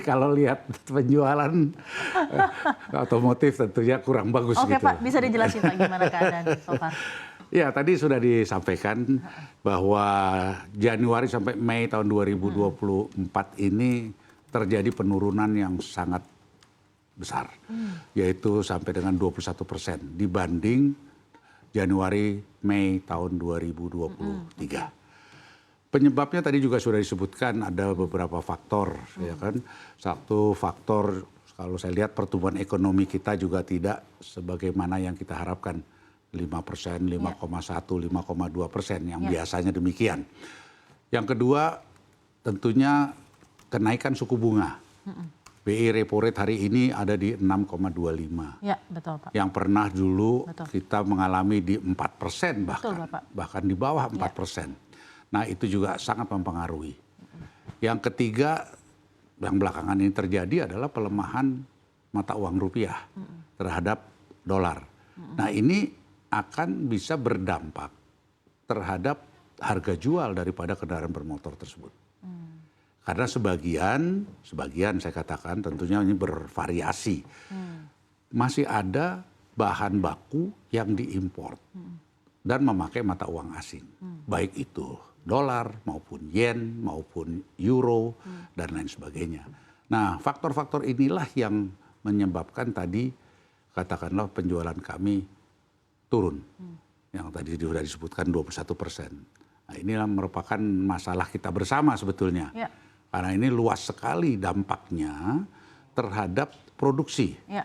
Kalau lihat penjualan otomotif tentunya kurang bagus Oke gitu. Pak, bisa dijelasin Pak gimana keadaan so far? Ya, tadi sudah disampaikan bahwa Januari sampai Mei tahun 2024 ini terjadi penurunan yang sangat besar, yaitu sampai dengan 21% dibanding Januari Mei tahun 2023. Penyebabnya tadi juga sudah disebutkan ada beberapa faktor, ya kan. Satu faktor kalau saya lihat pertumbuhan ekonomi kita juga tidak sebagaimana yang kita harapkan 5%, 5,1, 5,2% yang biasanya demikian. Yang kedua tentunya kenaikan suku bunga. BI repo rate hari ini ada di 6,25. Ya, betul Pak. Yang pernah dulu Betul. kita mengalami di 4% Betul, bahkan, Bapak. bahkan di bawah 4%. Nah itu juga sangat mempengaruhi. Yang ketiga yang belakangan ini terjadi adalah pelemahan mata uang rupiah terhadap dolar. Nah ini akan bisa berdampak terhadap harga jual daripada kendaraan bermotor tersebut. Karena sebagian saya katakan tentunya ini bervariasi. Masih ada bahan baku yang diimpor dan memakai mata uang asing. Baik itu dolar maupun yen maupun euro dan lain sebagainya. Nah faktor-faktor inilah yang menyebabkan tadi katakanlah penjualan kami turun. Yang tadi sudah disebutkan 21%. Nah inilah merupakan masalah kita bersama sebetulnya. Ya. Karena ini luas sekali dampaknya terhadap produksi. Ya.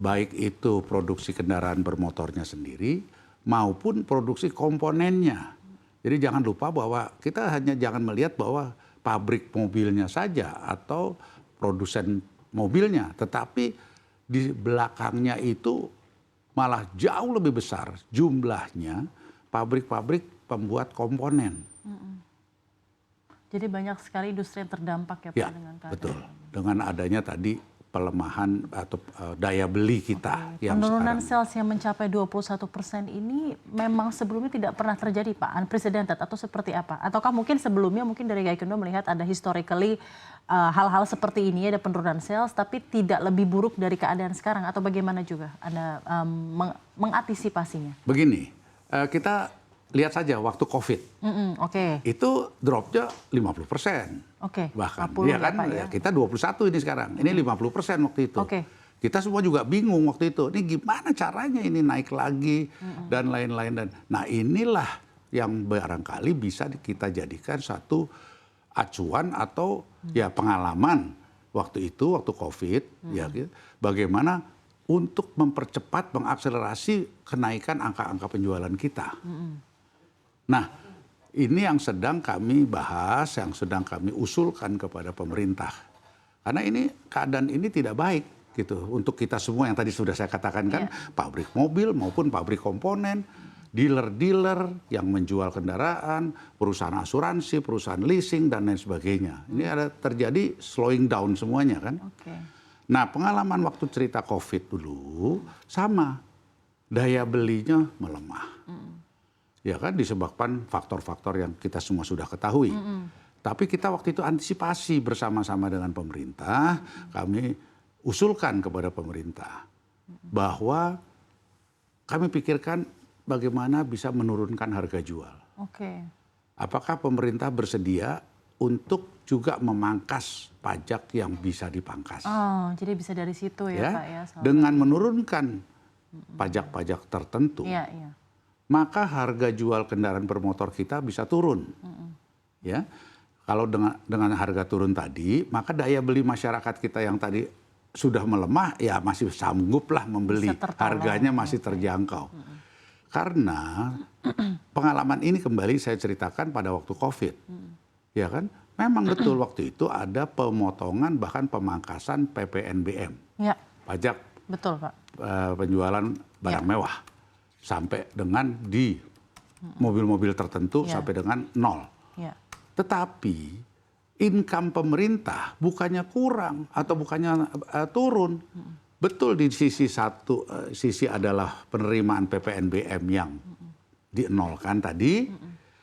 Baik itu produksi kendaraan bermotornya sendiri maupun produksi komponennya. Jadi jangan lupa bahwa kita hanya jangan melihat bahwa pabrik mobilnya saja atau produsen mobilnya. Tetapi di belakangnya itu malah jauh lebih besar jumlahnya pabrik-pabrik pembuat komponen. Jadi banyak sekali industri yang terdampak ya Pak Ya, dengan keadaan. betul. Dengan adanya tadi pelemahan atau daya beli kita yang Penurunan sekarang. sales yang mencapai 21% ini memang sebelumnya tidak pernah terjadi Pak, unprecedented atau seperti apa? Ataukah mungkin sebelumnya mungkin dari Gaikindo melihat ada historically hal-hal seperti ini ada penurunan sales tapi tidak lebih buruk dari keadaan sekarang atau bagaimana juga Anda mengantisipasinya? Begini, kita lihat saja waktu COVID. Oke. Itu dropnya 50%. Oke, Bahkan, 50 ya kan, ya, Pak, ya. kita 21 ini sekarang. Ini 50% waktu itu. Oke. Kita semua juga bingung waktu itu. Ini gimana caranya ini naik lagi dan lain-lain. Nah inilah yang barangkali bisa kita jadikan satu acuan atau ya pengalaman waktu itu, waktu COVID. Ya, gitu. Bagaimana untuk mempercepat, mengakselerasi kenaikan angka-angka penjualan kita. Nah, ini yang sedang kami bahas, yang sedang kami usulkan kepada pemerintah. Karena ini keadaan ini tidak baik gitu untuk kita semua yang tadi sudah saya katakan kan, pabrik mobil maupun pabrik komponen, dealer-dealer yang menjual kendaraan, perusahaan asuransi, perusahaan leasing dan lain sebagainya. Ini ada terjadi slowing down semuanya kan. Oke. Nah, pengalaman waktu cerita COVID dulu sama, daya belinya melemah. Ya kan disebabkan faktor-faktor yang kita semua sudah ketahui. Tapi kita waktu itu antisipasi bersama-sama dengan pemerintah, kami usulkan kepada pemerintah bahwa kami pikirkan bagaimana bisa menurunkan harga jual. Oke. Apakah pemerintah bersedia untuk juga memangkas pajak yang bisa dipangkas? Oh, jadi bisa dari situ ya Pak ya. Dengan menurunkan pajak-pajak tertentu. Iya, iya. Maka harga jual kendaraan bermotor kita bisa turun. Ya, kalau dengan harga turun tadi, maka daya beli masyarakat kita yang tadi sudah melemah, ya masih sangguplah membeli, harganya masih terjangkau. Karena pengalaman ini kembali saya ceritakan pada waktu COVID, ya kan? Memang betul waktu itu ada pemotongan bahkan pemangkasan PPNBM, Ya. pajak Betul Pak. penjualan barang mewah. Sampai dengan di mobil-mobil tertentu sampai dengan 0. Ya. Tetapi income pemerintah bukannya kurang atau bukannya turun. Betul di sisi satu, sisi adalah penerimaan PPNBM yang di-nolkan tadi.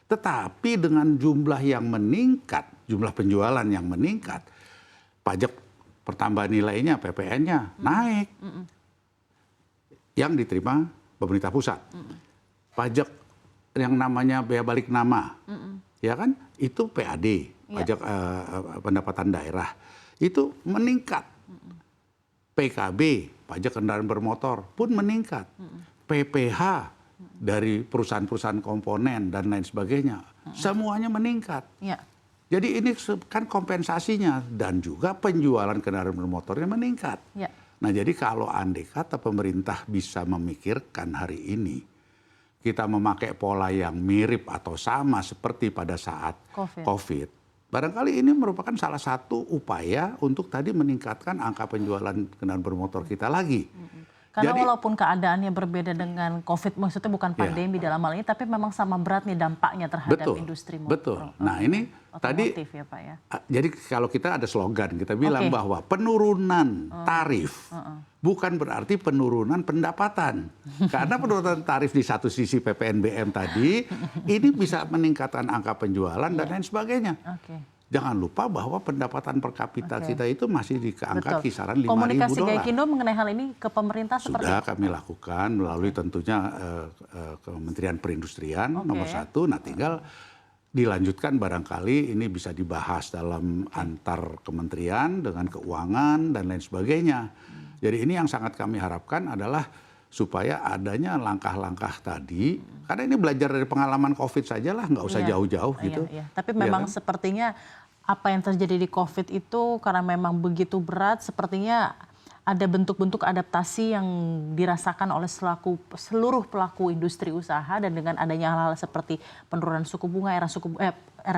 Tetapi dengan jumlah yang meningkat, jumlah penjualan yang meningkat, pajak pertambahan nilainya, PPN-nya naik. Yang diterima pemerintah pusat. Pajak yang namanya bea balik nama, ya kan, itu PAD, pajak pendapatan daerah, itu meningkat. PKB, pajak kendaraan bermotor pun meningkat. PPH dari perusahaan-perusahaan komponen dan lain sebagainya, semuanya meningkat. Ya. Jadi ini kan kompensasinya, dan juga penjualan kendaraan bermotornya meningkat. Ya. Nah, jadi kalau andai kata pemerintah bisa memikirkan hari ini, kita memakai pola yang mirip atau sama seperti pada saat COVID, barangkali ini merupakan salah satu upaya untuk tadi meningkatkan angka penjualan kendaraan bermotor kita lagi. Karena Jadi, walaupun keadaannya berbeda dengan COVID, maksudnya bukan pandemi dalam hal ini, tapi memang sama berat nih dampaknya terhadap industri motor. Betul. Nah, ini tadi, ya, Pak, ya. Jadi kalau kita ada slogan, kita bilang bahwa penurunan tarif bukan berarti penurunan pendapatan. Karena penurunan tarif di satu sisi PPNBM tadi, ini bisa meningkatkan angka penjualan dan lain sebagainya. Jangan lupa bahwa pendapatan per kapita kita itu masih di angka kisaran $5.000. Komunikasi Gaikindo mengenai hal ini ke pemerintah seperti sudah kami lakukan melalui tentunya Kementerian Perindustrian nomor 1. Nah, tinggal dilanjutkan barangkali ini bisa dibahas dalam antar kementerian dengan keuangan dan lain sebagainya. Jadi ini yang sangat kami harapkan adalah supaya adanya langkah-langkah tadi, karena ini belajar dari pengalaman COVID saja lah, nggak usah jauh-jauh gitu. Tapi memang sepertinya apa yang terjadi di COVID itu karena memang begitu berat, sepertinya ada bentuk-bentuk adaptasi yang dirasakan oleh seluruh pelaku industri usaha, dan dengan adanya hal-hal seperti penurunan suku bunga, era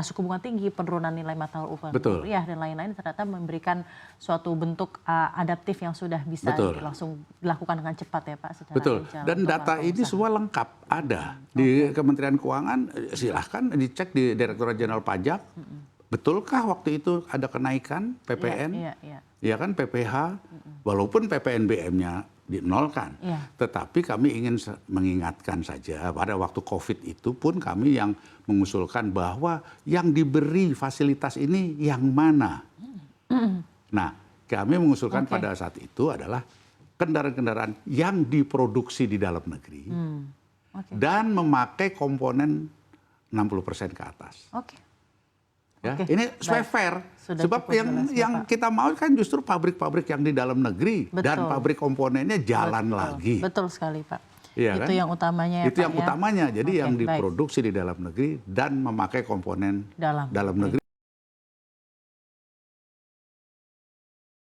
suku bunga tinggi, penurunan nilai mata uang rupiah dan lain-lain, ternyata memberikan suatu bentuk adaptif yang sudah bisa langsung dilakukan dengan cepat ya Pak. Betul. Dan data ini semua lengkap ada di Kementerian Keuangan. Silahkan dicek di Direktorat Jenderal Pajak. Betulkah waktu itu ada kenaikan PPN? Ya kan, PPH, walaupun PPNBM-nya dinolkan. Tetapi kami ingin mengingatkan saja pada waktu COVID itu pun kami yang mengusulkan bahwa yang diberi fasilitas ini yang mana. Nah, kami mengusulkan pada saat itu adalah kendaraan-kendaraan yang diproduksi di dalam negeri dan memakai komponen 60% ke atas. Ya, ini supaya fair. Sebab yang kita mau kan justru pabrik-pabrik yang di dalam negeri dan pabrik komponennya jalan lagi. Betul sekali, Pak. Ya, itu kan? yang utamanya ya, itu Pak, yang utamanya. Jadi yang diproduksi di dalam negeri dan memakai komponen dalam negeri.